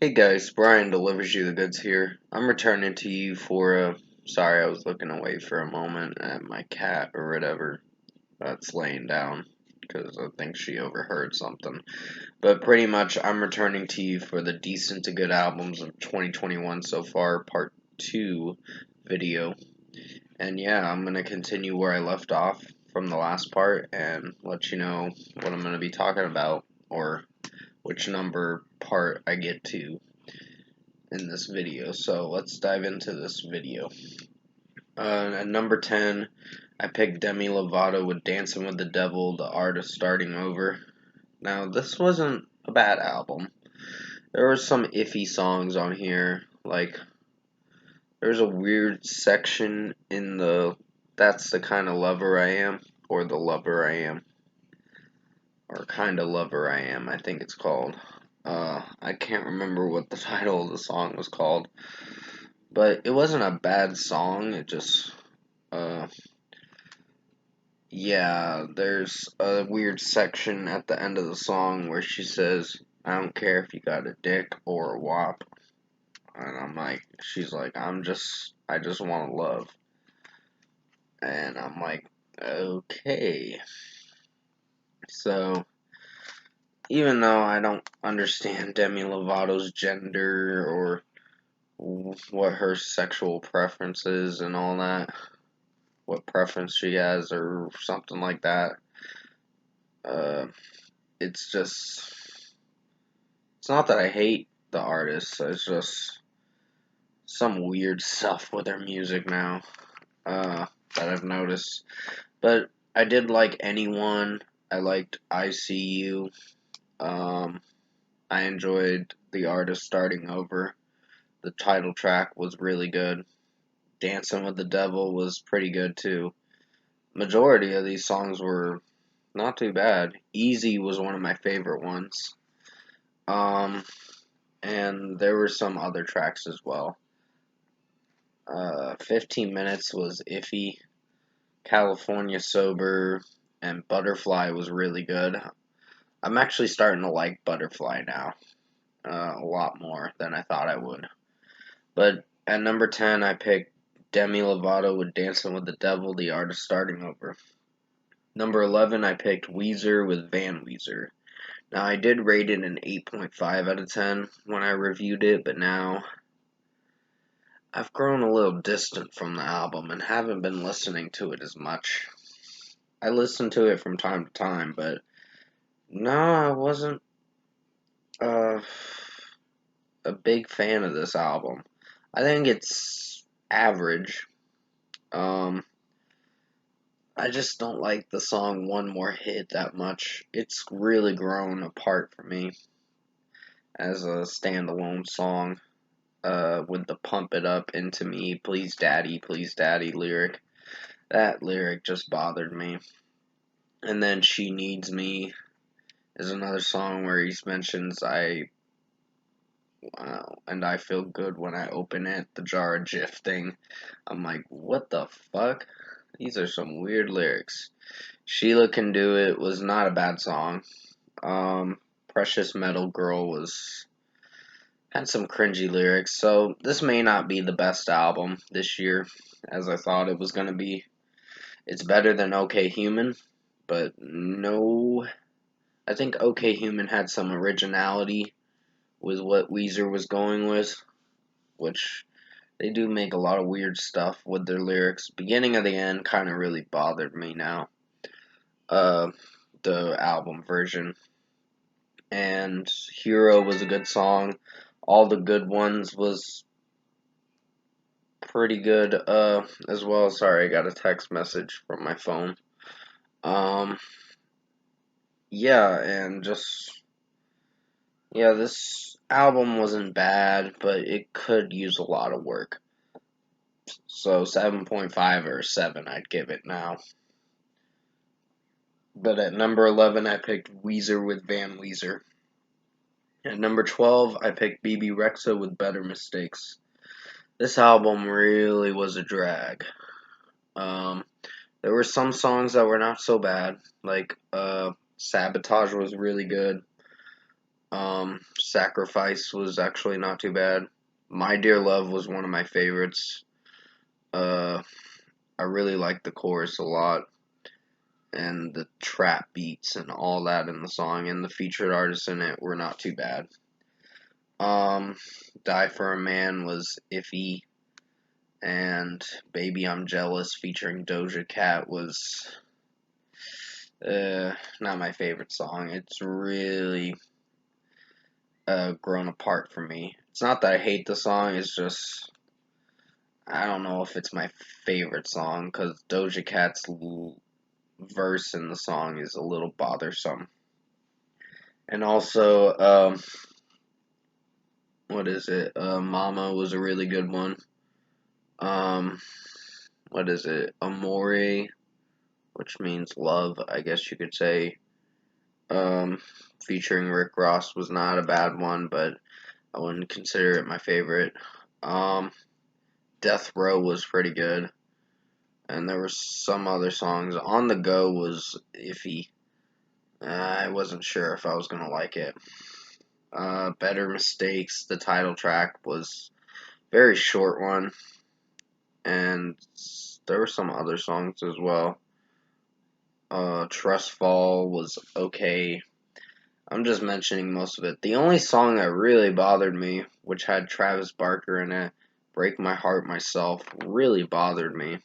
Hey guys, Brian delivers you the goods here. I'm returning to you for sorry, I was looking away for a moment at my cat or whatever that's laying down because I think she overheard something. But pretty much, I'm returning to you for the decent to good albums of 2021 so far, part 2 video. And yeah, I'm going to continue where I left off from the last part and let you know what I'm going to be talking about or which number part I get to in this video. So let's dive into this video. At number 10, I picked Demi Lovato with Dancing with the Devil, the Art of Starting Over. Now, this wasn't a bad album. There were some iffy songs on here, like there's a weird section in the That's the Kind of Lover I Am, or The Lover I Am, or Kind of Lover I Am, I think it's called. I can't remember what the title of the song was called. But it wasn't a bad song, it just, yeah, there's a weird section at the end of the song where she says, I don't care if you got a dick or a wop. And I'm like, she's like, I just want to love. And I'm like, okay. So, even though I don't understand Demi Lovato's gender or what her sexual preference is and all that, what preference she has or something like that. Uh, it's just, it's not that I hate the artist, it's just some weird stuff with her music now that I've noticed. But I did like Anyone, I liked I See You, I enjoyed The Artist Starting Over. The title track was really good. Dancing with the Devil was pretty good too. Majority of these songs were not too bad. Easy was one of my favorite ones. Um, and there were some other tracks as well. 15 Minutes was iffy. California Sober and Butterfly was really good. I'm actually starting to like Butterfly now. A lot more than I thought I would. But at number 10, I picked Demi Lovato with Dancing with the Devil, the Art of Starting Over. Number 11, I picked Weezer with Van Weezer. Now, I did rate it an 8.5 out of 10 when I reviewed it, but now I've grown a little distant from the album and haven't been listening to it as much. I listen to it from time to time, but no, I wasn't uh, a big fan of this album. I think it's average. Um, I just don't like the song One More Hit that much. It's really grown apart for me as a standalone song. With the Pump It Up Into Me, Please Daddy lyric. That lyric just bothered me. And then She Needs Me is another song where he mentions and I feel good when I open it, the jar of Jif thing. I'm like, what the fuck? These are some weird lyrics. Sheila Can Do It was not a bad song. Precious Metal Girl had some cringy lyrics, so this may not be the best album this year, as I thought it was gonna be. It's better than OK Human, but no, I think OK Human had some originality with what Weezer was going with, which they do make a lot of weird stuff with their lyrics. Beginning of the end kind of really bothered me now. Uh, the album version. And Hero was a good song. All the Good Ones was pretty good as well. Sorry, I got a text message from my phone. Um yeah, and just yeah, this album wasn't bad, but it could use a lot of work. So 7.5 or 7 I'd give it now. But at number 11 I picked Weezer with Van Weezer. At number 12 I picked BB Rexa with Better Mistakes. This album really was a drag. Um There were some songs that were not so bad, like Sabotage was really good. Sacrifice was actually not too bad. My Dear Love was one of my favorites. Uh, I really liked the chorus a lot, and the trap beats and all that in the song, and the featured artists in it were not too bad. Um, Die for a Man was iffy, and Baby I'm Jealous featuring Doja Cat was not my favorite song. It's really grown apart for me. It's not that I hate the song, it's just I don't know if it's my favorite song because Doja Cat's verse in the song is a little bothersome. And also, what is it? Mama was a really good one. Um, what is it? Amore, which means love, I guess you could say. Um, Featuring Rick Ross was not a bad one, but I wouldn't consider it my favorite. Um, Death Row was pretty good, and there were some other songs. On the Go was iffy. I wasn't sure if I was gonna like it. Better Mistakes, the title track, was a very short one, and there were some other songs as well. Trust Fall was okay. I'm just mentioning most of it. The only song that really bothered me, which had Travis Barker in it, Break My Heart Myself, really bothered me.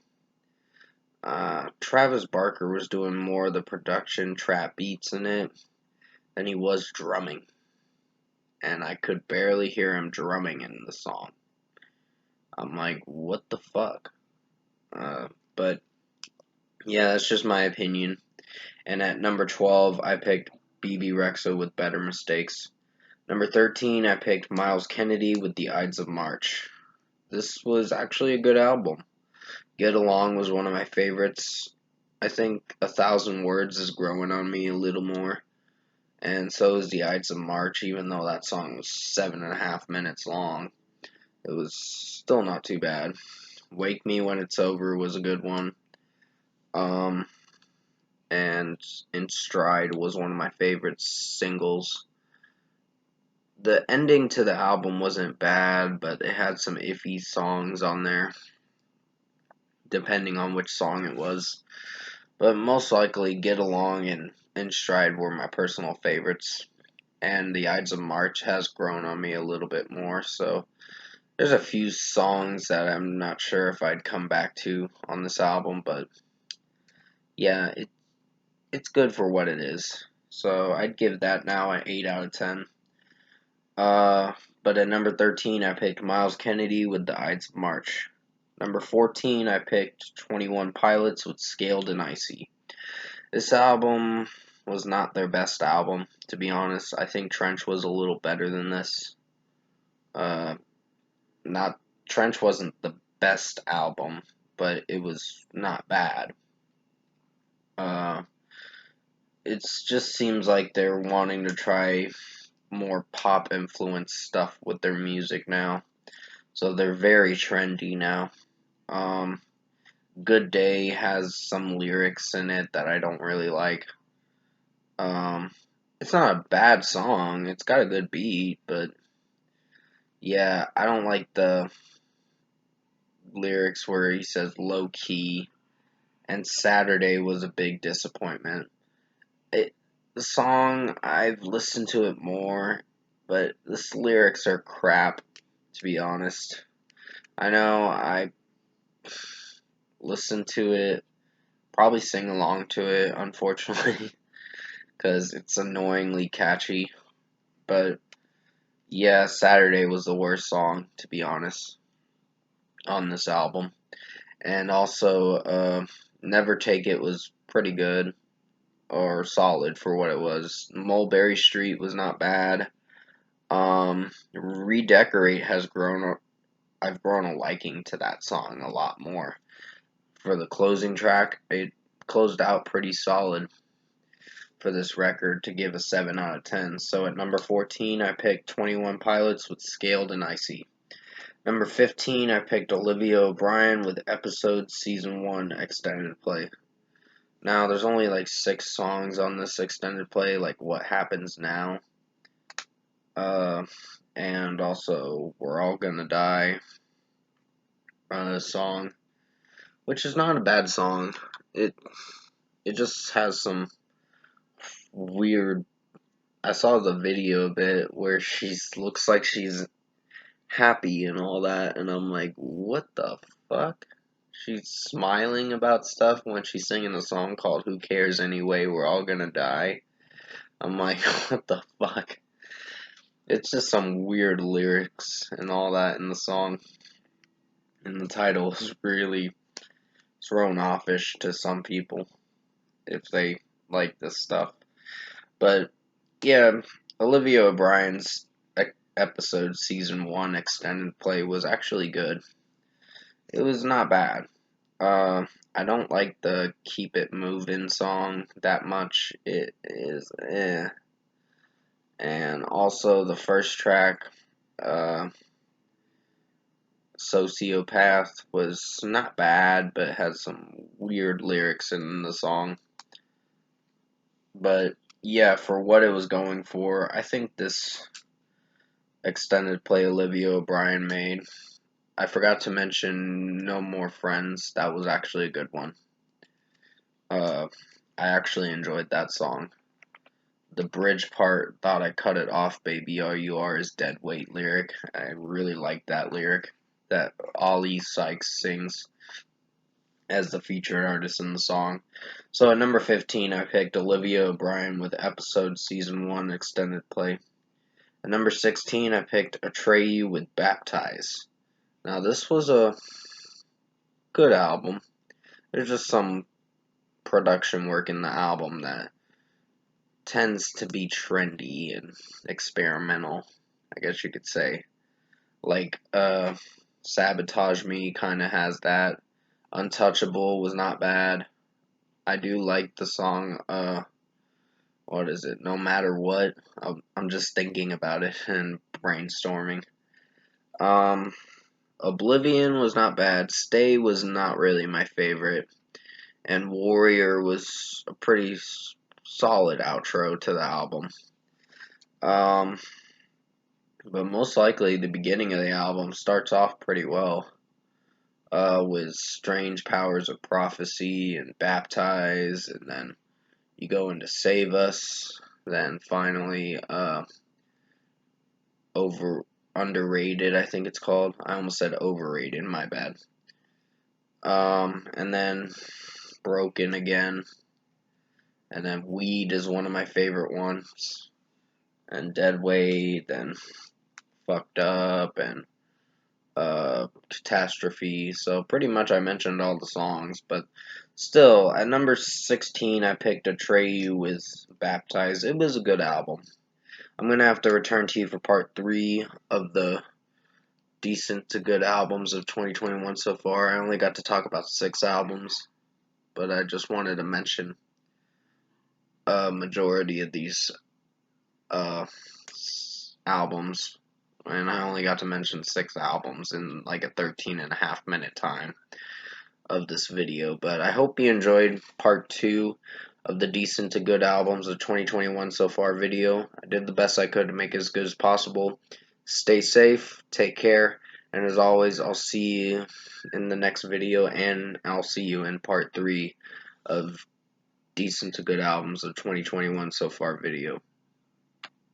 Travis Barker was doing more of the production trap beats in it than he was drumming. And I could barely hear him drumming in the song. I'm like, what the fuck? But yeah, that's just my opinion. And at number 12, I picked BB Rexa with Better Mistakes. Number 13, I picked Miles Kennedy with The Ides of March. This was actually a good album. Get Along was one of my favorites. I think 1,000 Words is growing on me a little more. And so is The Ides of March, even though that song was 7.5 minutes long. It was still not too bad. Wake Me When It's Over was a good one. And In Stride was one of my favorite singles. The ending to the album wasn't bad, but it had some iffy songs on there, depending on which song it was. But most likely, Get Along and In Stride were my personal favorites. And The Ides of March has grown on me a little bit more, so there's a few songs that I'm not sure if I'd come back to on this album, but yeah, it's good for what it is. So I'd give that now an 8 out of 10. But at number 13, I picked Miles Kennedy with The Ides of March. Number 14, I picked 21 Pilots with Scaled and Icy. This album was not their best album, to be honest. I think Trench was a little better than this. Not Trench wasn't the best album, but it was not bad. It just seems like they're wanting to try more pop influenced stuff with their music now. So they're very trendy now. Um, Good Day has some lyrics in it that I don't really like. Um, it's not a bad song. It's got a good beat, but yeah, I don't like the lyrics where he says low key. And Saturday was a big disappointment. The song, I've listened to it more, but the lyrics are crap, to be honest. I know I listen to it, probably sing along to it, unfortunately, because it's annoyingly catchy. But yeah, Saturday was the worst song, to be honest, on this album. And also, Never Take It was pretty good, or solid for what it was. Mulberry Street was not bad. Redecorate has grown. I've grown a liking to that song a lot more. For the closing track, it closed out pretty solid for this record to give a 7 out of 10. So at number 14, I picked 21 Pilots with Scaled and Icy. Number 15, I picked Olivia O'Brien with Episode Season 1 Extended Play. Now, there's only like 6 songs on this extended play, like What Happens Now. and also We're All Gonna Die song, which is not a bad song. It it just has some weird. I saw the video of it where she's looks like she's happy and all that, and I'm like, what the fuck? She's smiling about stuff when she's singing a song called "Who Cares Anyway? We're All Gonna Die." I'm like, what the fuck? It's just some weird lyrics and all that in the song, and the title is really thrown offish to some people if they like this stuff. But yeah, Olivia O'Brien's episode season 1 extended play was actually good. It was not bad. Uh, I don't like the Keep It Moving song that much. It is eh. And also the first track, uh, Sociopath, was not bad, but had some weird lyrics in the song. But yeah, for what it was going for, I think this extended play Olivia O'Brien made. I forgot to mention No More Friends. That was actually a good one. I actually enjoyed that song. The bridge part, "Thought I Cut It Off, Baby, All You Are" is dead weight lyric. I really like that lyric that Ollie Sykes sings as the featured artist in the song. So at number 15, I picked Olivia O'Brien with Episode Season 1 Extended Play. At number 16, I picked Atreyu with Baptize. Now, this was a good album. There's just some production work in the album that tends to be trendy and experimental, I guess you could say. Like, Sabotage Me kind of has that. Untouchable was not bad. I do like the song, what is it? No Matter What. I'm just thinking about it and brainstorming. Um, Oblivion was not bad. Stay was not really my favorite. And Warrior was a pretty solid outro to the album. Um, but most likely the beginning of the album starts off pretty well. With Strange Powers of Prophecy and Baptize, and then you go into Save Us, then finally, over Underrated, I think it's called. I almost said overrated, my bad. And then Broken again, and then Weed is one of my favorite ones, and Dead Weight, then Fucked Up, and Catastrophe. So pretty much I mentioned all the songs, but still, at number 16, I picked Atreyu with Baptized. It was a good album. I'm gonna have to return to you for part 3 of the decent to good albums of 2021 so far. I only got to talk about 6 albums, but I just wanted to mention a majority of these uh, albums, and I only got to mention 6 albums in like a 13.5 minute time of this video. But I hope you enjoyed part 2 of the decent to good albums of 2021 so far video. I did the best I could to make it as good as possible. Stay safe, take care, and as always, I'll see you in the next video, and I'll see you in part 3 of decent to good albums of 2021 so far video.